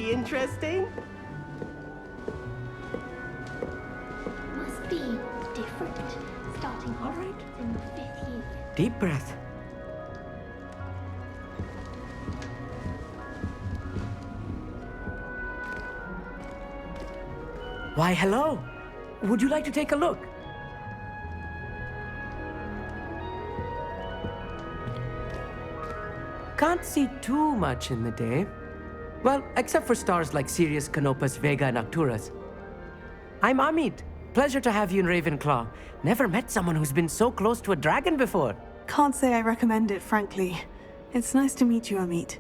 be interesting. Must be different. Starting All right. in the 5th year. Deep breath. Why, hello. Would you like to take a look? Can't see too much in the day. Well, except for stars like Sirius, Canopus, Vega, and Arcturus. I'm Amit. Pleasure to have you in Ravenclaw. Never met someone who's been so close to a dragon before. Can't say I recommend it, frankly. It's nice to meet you, Amit.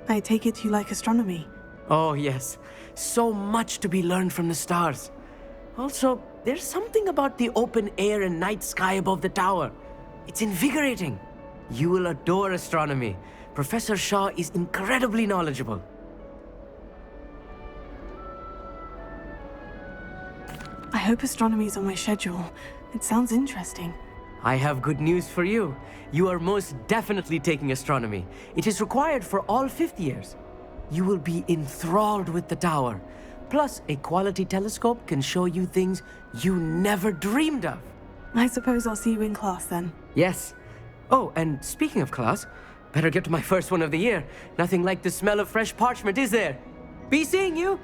I take it you like astronomy. Oh, yes. So much to be learned from the stars. Also, there's something about the open air and night sky above the tower. It's invigorating. You will adore astronomy. Professor Shaw is incredibly knowledgeable. I hope astronomy's on my schedule. It sounds interesting. I have good news for you. You are most definitely taking astronomy. It is required for all 5th years. You will be enthralled with the tower. Plus, a quality telescope can show you things you never dreamed of. I suppose I'll see you in class then. Yes. Oh, and speaking of class, better get to my first one of the year. Nothing like the smell of fresh parchment, is there? Be seeing you!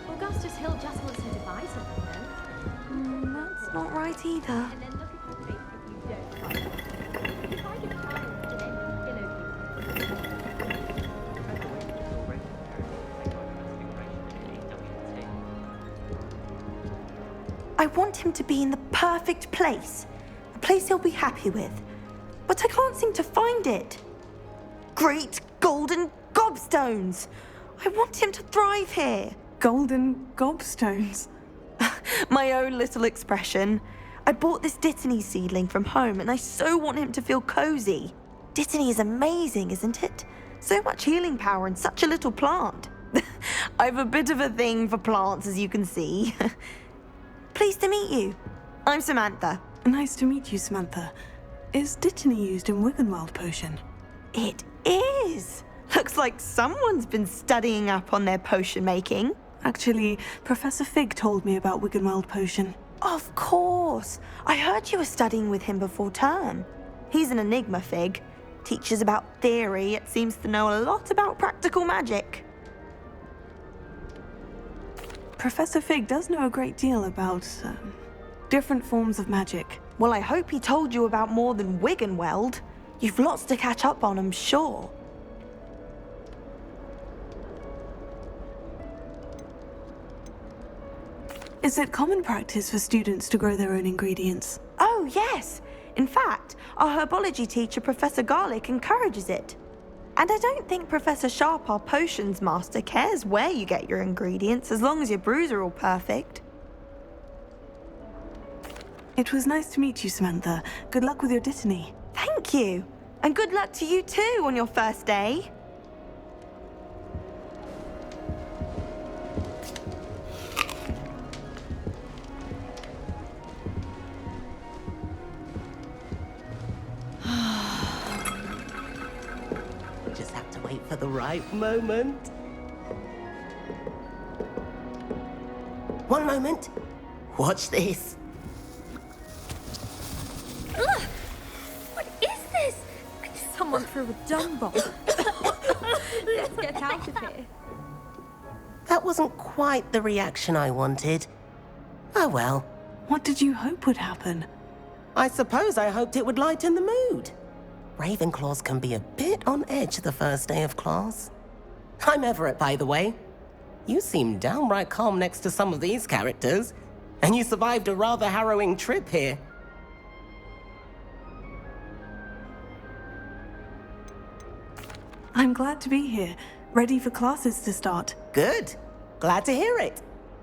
Augustus Hill just wants her to buy something then. That's not right either. And then look at the tape if you don't buy it. You try to challenge and then, I want him to be in the perfect place. A place he'll be happy with. But I can't seem to find it. Great golden gobstones! I want him to thrive here. Golden gobstones. My own little expression. I bought this Dittany seedling from home and I so want him to feel cozy. Dittany is amazing, isn't it? So much healing power in such a little plant. I've a bit of a thing for plants, as you can see. Pleased to meet you. I'm Samantha. Nice to meet you, Samantha. Is Dittany used in Wiggenweld potion? It is. Looks like someone's been studying up on their potion making. Actually, Professor Fig told me about Wiggenweld potion. Of course. I heard you were studying with him before term. He's an enigma, Fig. Teaches about theory, yet seems to know a lot about practical magic. Professor Fig does know a great deal about different forms of magic. Well, I hope he told you about more than Wiggenweld. You've lots to catch up on, I'm sure. Is it common practice for students to grow their own ingredients? Oh, yes. In fact, our herbology teacher, Professor Garlick, encourages it. And I don't think Professor Sharp, our potions master, cares where you get your ingredients, as long as your brews are all perfect. It was nice to meet you, Samantha. Good luck with your Dittany. Thank you. And good luck to you too on your first day. Just have to wait for the right moment. One moment. Watch this. Ugh! What is this? Someone threw a dung bomb. Let's get out of here. That wasn't quite the reaction I wanted. Oh well. What did you hope would happen? I suppose I hoped it would lighten the mood. Ravenclaws can be a bit on edge the first day of class. I'm Everett, by the way. You seem downright calm next to some of these characters, and you survived a rather harrowing trip here. I'm glad to be here, ready for classes to start. Good. Glad to hear it.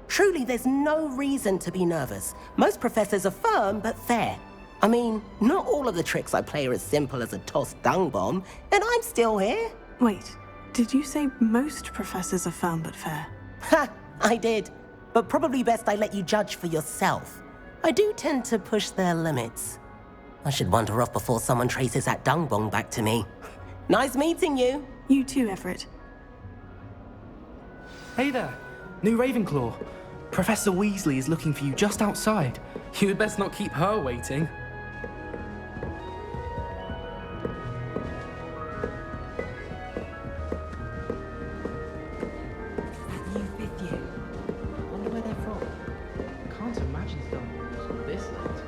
Truly, there's no reason to be nervous. Most professors are firm but fair. I mean, not all of the tricks I play are as simple as a tossed dung bomb, and I'm still here. Wait, did you say most professors are firm but fair? Ha! I did. But probably best I let you judge for yourself. I do tend to push their limits. I should wander off before someone traces that dung bong back to me. Nice meeting you. You too, Everett. Hey there, new Ravenclaw. Professor Weasley is looking for you just outside. You had best not keep her waiting. New fifth year. Wonder where they're from. Can't imagine Dumbledore's this late.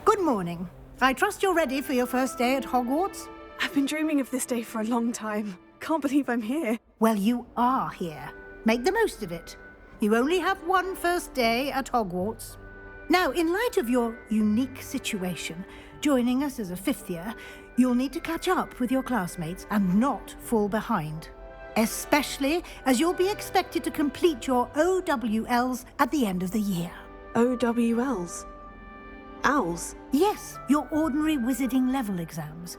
Good morning. I trust you're ready for your first day at Hogwarts? I've been dreaming of this day for a long time. Can't believe I'm here. Well, you are here. Make the most of it. You only have one first day at Hogwarts. Now, in light of your unique situation, joining us as a fifth year, you'll need to catch up with your classmates and not fall behind. Especially as you'll be expected to complete your OWLs at the end of the year. OWLs? Owls? Yes, your ordinary wizarding level exams.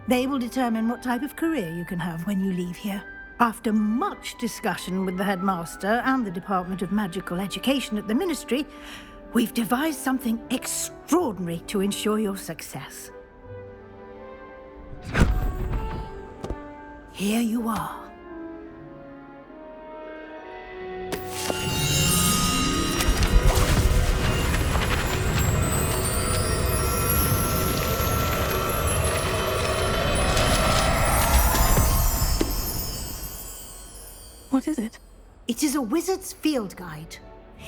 They will determine what type of career you can have when you leave here. After much discussion with the headmaster and the Department of Magical Education at the Ministry, we've devised something extraordinary to ensure your success. Here you are. What is it? It is a wizard's field guide.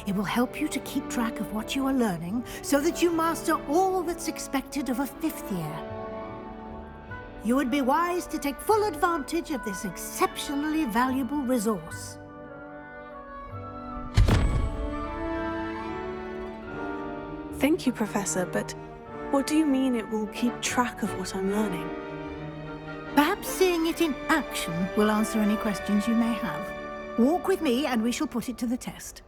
It will help you to keep track of what you are learning so that you master all that's expected of a fifth year. You would be wise to take full advantage of this exceptionally valuable resource. Thank you, Professor, but what do you mean it will keep track of what I'm learning? Perhaps seeing it in action will answer any questions you may have. Walk with me and we shall put it to the test.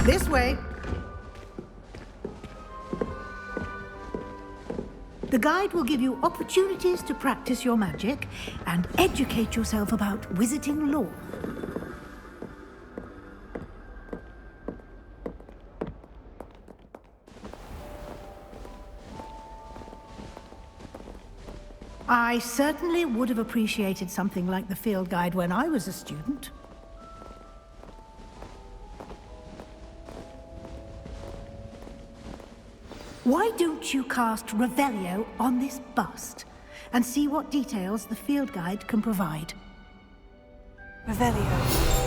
This way. The guide will give you opportunities to practice your magic and educate yourself about wizarding lore. I certainly would have appreciated something like the field guide when I was a student. Why don't you cast Revelio on this bust and see what details the field guide can provide? Revelio.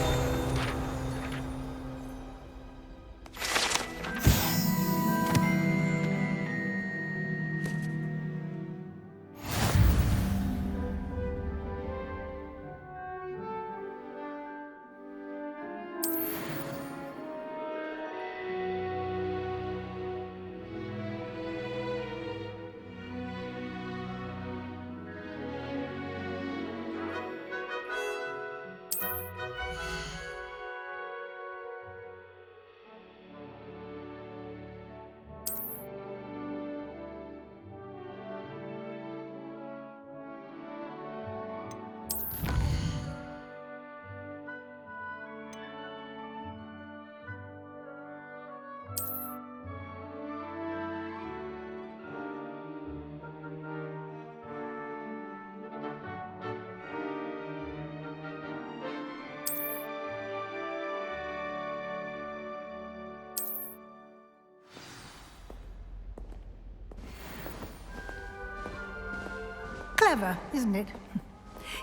clever, isn't it?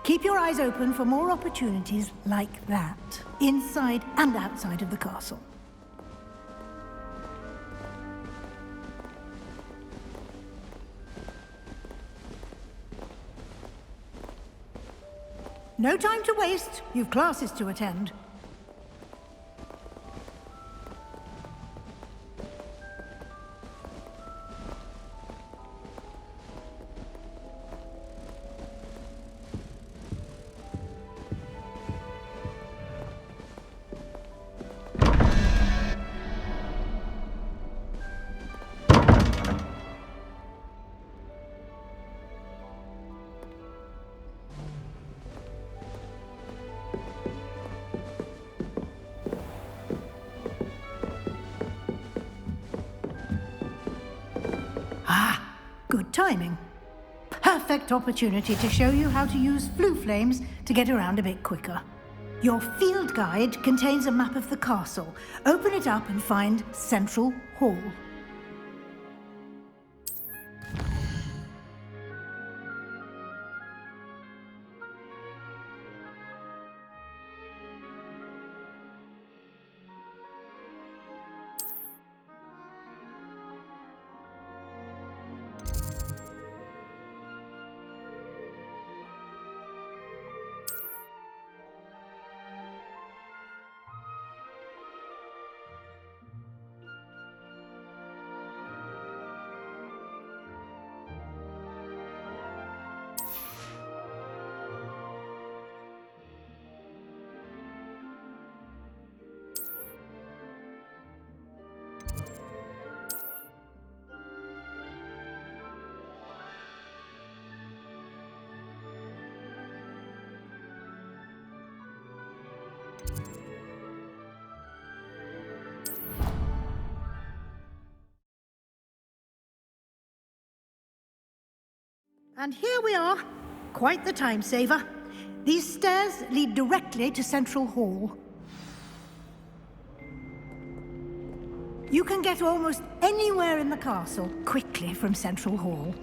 Keep your eyes open for more opportunities like that, inside and outside of the castle. No time to waste. You've classes to attend. Good timing. Perfect opportunity to show you how to use flue flames to get around a bit quicker. Your field guide contains a map of the castle. Open it up and find Central Hall. And here we are. Quite the time saver. These stairs lead directly to Central Hall. You can get almost anywhere in the castle quickly from Central Hall.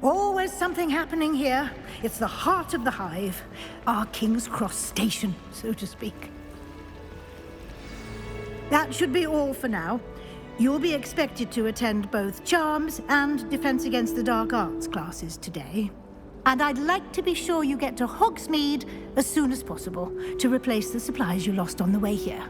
Always something happening here. It's the heart of the hive, our King's Cross station, so to speak. That should be all for now. You'll be expected to attend both Charms and Defense Against the Dark Arts classes today. And I'd like to be sure you get to Hogsmeade as soon as possible to replace the supplies you lost on the way here.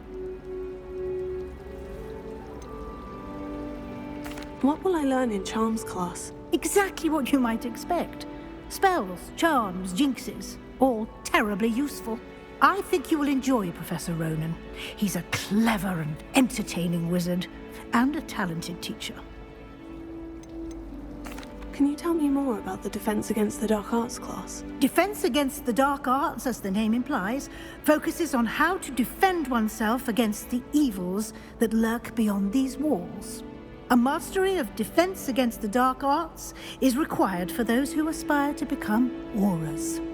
What will I learn in Charms class? Exactly what you might expect. Spells, charms, jinxes, all terribly useful. I think you will enjoy Professor Ronan. He's a clever and entertaining wizard, and a talented teacher. Can you tell me more about the Defense Against the Dark Arts class? Defense Against the Dark Arts, as the name implies, focuses on how to defend oneself against the evils that lurk beyond these walls. A mastery of Defense Against the Dark Arts is required for those who aspire to become Aurors.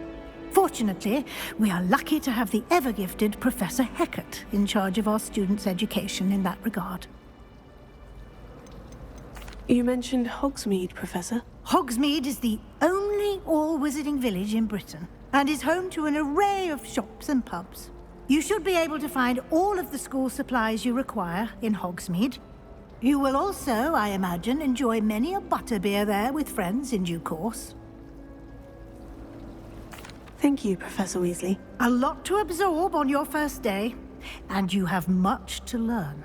Fortunately, we are lucky to have the ever-gifted Professor Hecat in charge of our students' education in that regard. You mentioned Hogsmeade, Professor. Hogsmeade is the only all-wizarding village in Britain and is home to an array of shops and pubs. You should be able to find all of the school supplies you require in Hogsmeade. You will also, I imagine, enjoy many a butterbeer there with friends in due course. Thank you, Professor Weasley. A lot to absorb on your first day, and you have much to learn.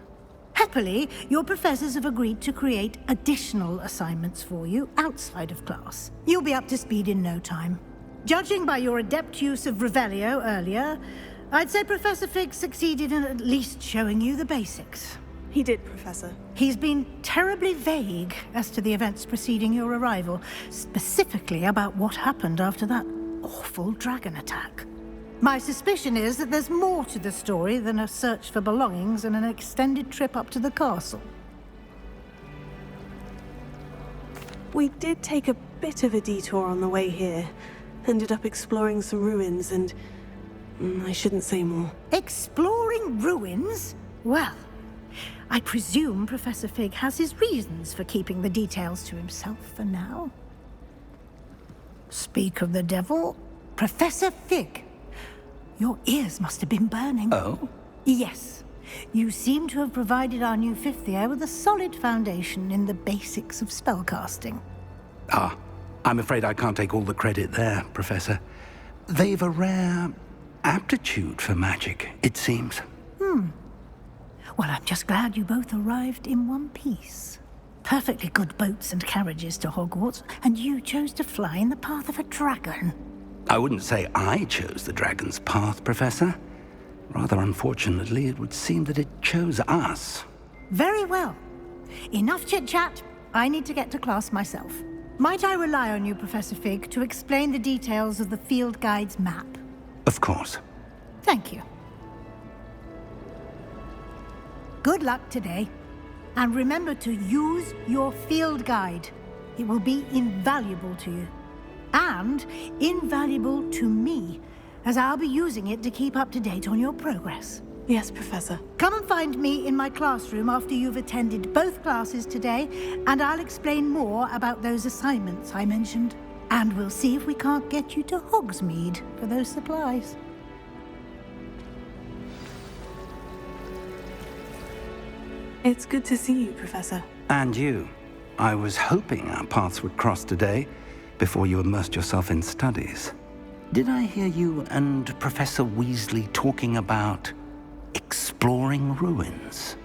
Happily, your professors have agreed to create additional assignments for you outside of class. You'll be up to speed in no time. Judging by your adept use of Revelio earlier, I'd say Professor Fig succeeded in at least showing you the basics. He did, Professor. He's been terribly vague as to the events preceding your arrival, specifically about what happened after that awful dragon attack. My suspicion is that there's more to the story than a search for belongings and an extended trip up to the castle. We did take a bit of a detour on the way here. Ended up exploring some ruins and... I shouldn't say more. Exploring ruins? Well, I presume Professor Fig has his reasons for keeping the details to himself for now. Speak of the devil, Professor Fig. Your ears must have been burning. Oh? Yes. You seem to have provided our new fifth year with a solid foundation in the basics of spellcasting. Ah, I'm afraid I can't take all the credit there, Professor. They've a rare aptitude for magic, it seems. Well, I'm just glad you both arrived in one piece. Perfectly good boats and carriages to Hogwarts, and you chose to fly in the path of a dragon. I wouldn't say I chose the dragon's path, Professor. Rather unfortunately, it would seem that it chose us. Very well. Enough chit-chat. I need to get to class myself. Might I rely on you, Professor Fig, to explain the details of the field guide's map? Of course. Thank you. Good luck today. And remember to use your field guide. It will be invaluable to you. And invaluable to me, as I'll be using it to keep up to date on your progress. Yes, Professor. Come and find me in my classroom after you've attended both classes today, and I'll explain more about those assignments I mentioned. And we'll see if we can't get you to Hogsmeade for those supplies. It's good to see you, Professor. And you. I was hoping our paths would cross today, before you immersed yourself in studies. Did I hear you and Professor Weasley talking about exploring ruins?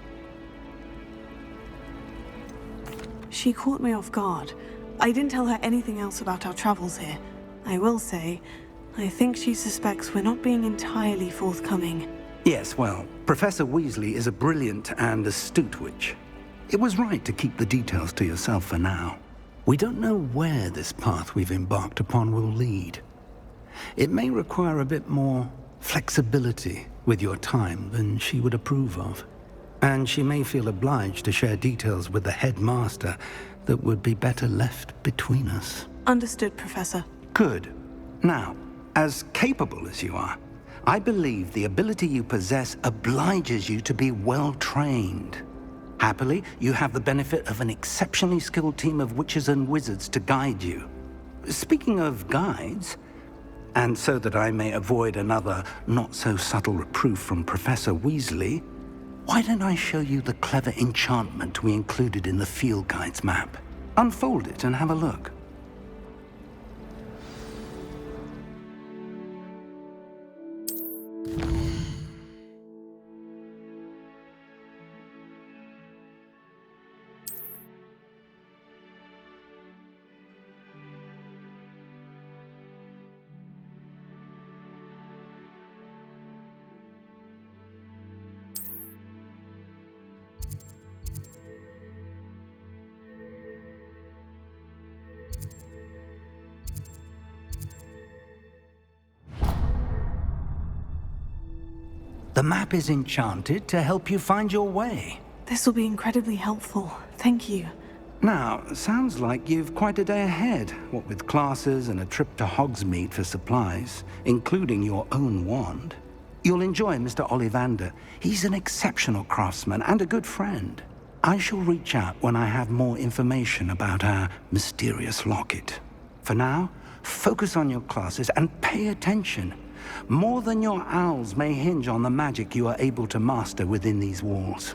She caught me off guard. I didn't tell her anything else about our travels here. I will say, I think she suspects we're not being entirely forthcoming. Yes, well, Professor Weasley is a brilliant and astute witch. It was right to keep the details to yourself for now. We don't know where this path we've embarked upon will lead. It may require a bit more flexibility with your time than she would approve of. And she may feel obliged to share details with the headmaster that would be better left between us. Understood, Professor. Good. Now, as capable as you are, I believe the ability you possess obliges you to be well-trained. Happily, you have the benefit of an exceptionally skilled team of witches and wizards to guide you. Speaking of guides, and so that I may avoid another not-so-subtle reproof from Professor Weasley, why don't I show you the clever enchantment we included in the field guide's map? Unfold it and have a look. The map is enchanted to help you find your way. This will be incredibly helpful. Thank you. Now, sounds like you've quite a day ahead, what with classes and a trip to Hogsmeade for supplies, including your own wand. You'll enjoy Mr. Ollivander. He's an exceptional craftsman and a good friend. I shall reach out when I have more information about our mysterious locket. For now, focus on your classes and pay attention. More than your owls may hinge on the magic you are able to master within these walls.